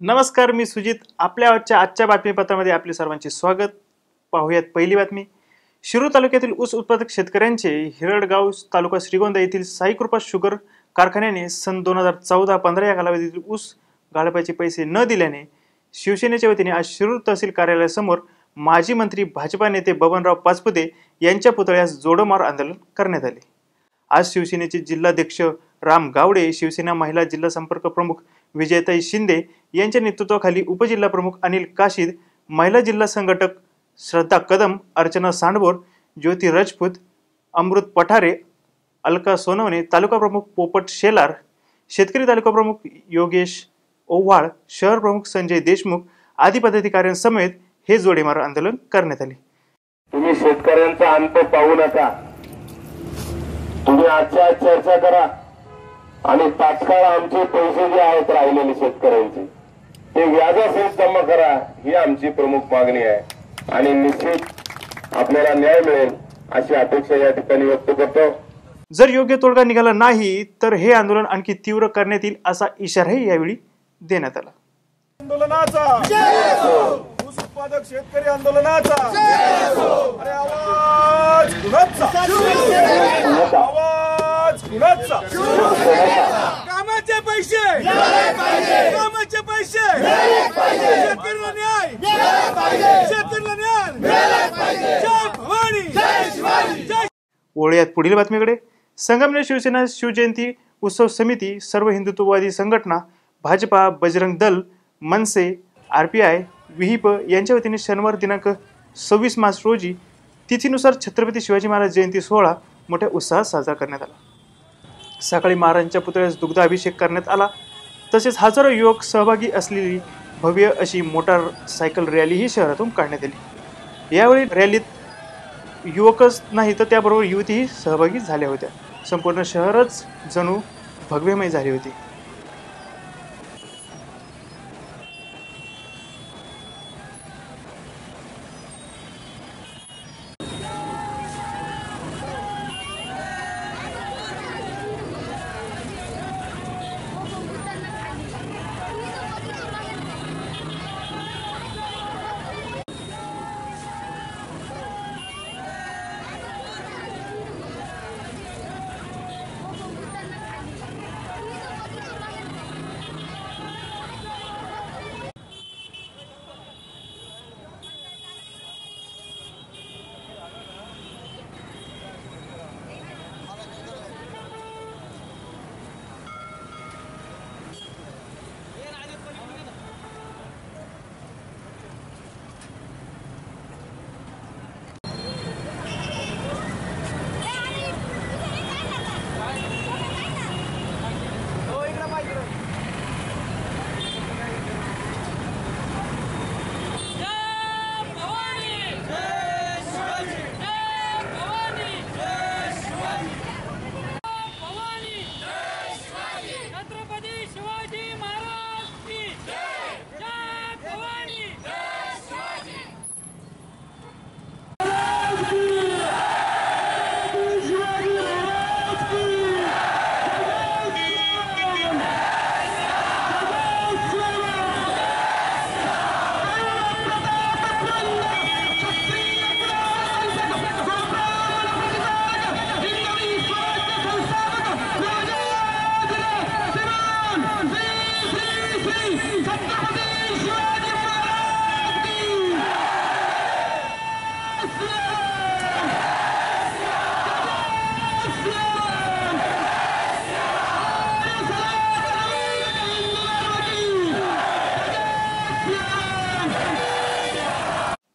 नमस्कार, मी सुजित. आपल्या आजच्या बातमीपत्रामध्ये आपले सर्वांचे स्वागत. पाहूयात पहिली बातमी. शिरूर तालुक्यातील ऊस उत्पादक शेतकऱ्यांचे हिरडगाव तालुका श्रीगोंदा येथील साई कृपा शुगर कारखान्याने सन 2014-15 या कालावधीतील ऊस गाळपाचे पैसे न दिल्याने शिवसेनेच्या वतीने आज शिरूर तहसील कार्यालयासमोर माजी मंत्री भाजपा नेते बबनराव पाचपुते यांच्या पुतळ्यास जोडोमार आंदोलन करण्यात आले. आज शिवसेनेचे जिल्हाध्यक्ष राम गावडे, शिवसेना महिला जिल्हा संपर्क प्रमुख विजयताई शिंदे यांच्या नेतृत्वाखाली उपजिल्हा प्रमुख अनिल काशीद, महिला जिल्हा संघटक श्रद्धा कदम, अर्चना सांडबोर, ज्योती राजपूत, अमृत पठारे, अलका सोनवणे, तालुका प्रमुख पोपट शेलार, शेतकरी तालुका प्रमुख योगेश ओव्हाळ, शहर प्रमुख संजय देशमुख आदी पदाधिकाऱ्यांसमेत हे जोडेमार आंदोलन करण्यात आले. तुम्ही शेतकऱ्यांचा अंत पाहू नका. तुम्ही आजच्या चर्चा करा आणि तात्काळ आमचे पैसे जे आहेत राहिलेले शेतकऱ्यांचे ते व्याजासहित जमा करा, ही आमची प्रमुख मागणी आहे आणि निश्चित आपल्याला न्याय मिळेल अशी अपेक्षा या ठिकाणी व्यक्त करतो. जर योग्य तोडगा निघाला नाही तर हे आंदोलन आणखी तीव्र करण्यात येईल असा इशाराही यावेळी देण्यात आला. आंदोलनाचा ऊस उत्पादक शेतकरी आंदोलनाचा अरे आवाज कुणाचा, आवाज कुणाचा. कामाचे पैसे, कामाचे पैसे, शेतकऱ्याला न्याय, शेतकऱ्याला न्याय. जय भवानी, जय शिवाजी, जय. वळूयात पुढील बातमीकडे. संगमनेर शिवसेना शिवजयंती उत्सव समिती, सर्व हिंदुत्ववादी संघटना, भाजपा, बजरंग दल, मनसे, RPI, विहिप यांच्या वतीने शनिवार दिनांक 26 मार्च रोजी तिथीनुसार छत्रपती शिवाजी महाराज जयंती सोहळा मोठ्या उत्साहात साजरा करण्यात आला. सकाळी महाराजांच्या पुतळ्यास दुग्धाभिषेक करण्यात आला. तसेच हजारो युवक सहभागी असलेली भव्य अशी मोटारसायकल रॅलीही शहरातून काढण्यात आली. यावेळी रॅलीत युवकच नाही तर त्याबरोबर युवतीही सहभागी झाल्या होत्या. संपूर्ण शहरच जणू भगवेमय झाले होते.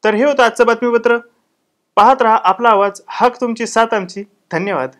तर हे होतं आजचं बातमीपत्र. पाहत रहा आपला आवाज, हक तुमची साथ आमची. धन्यवाद.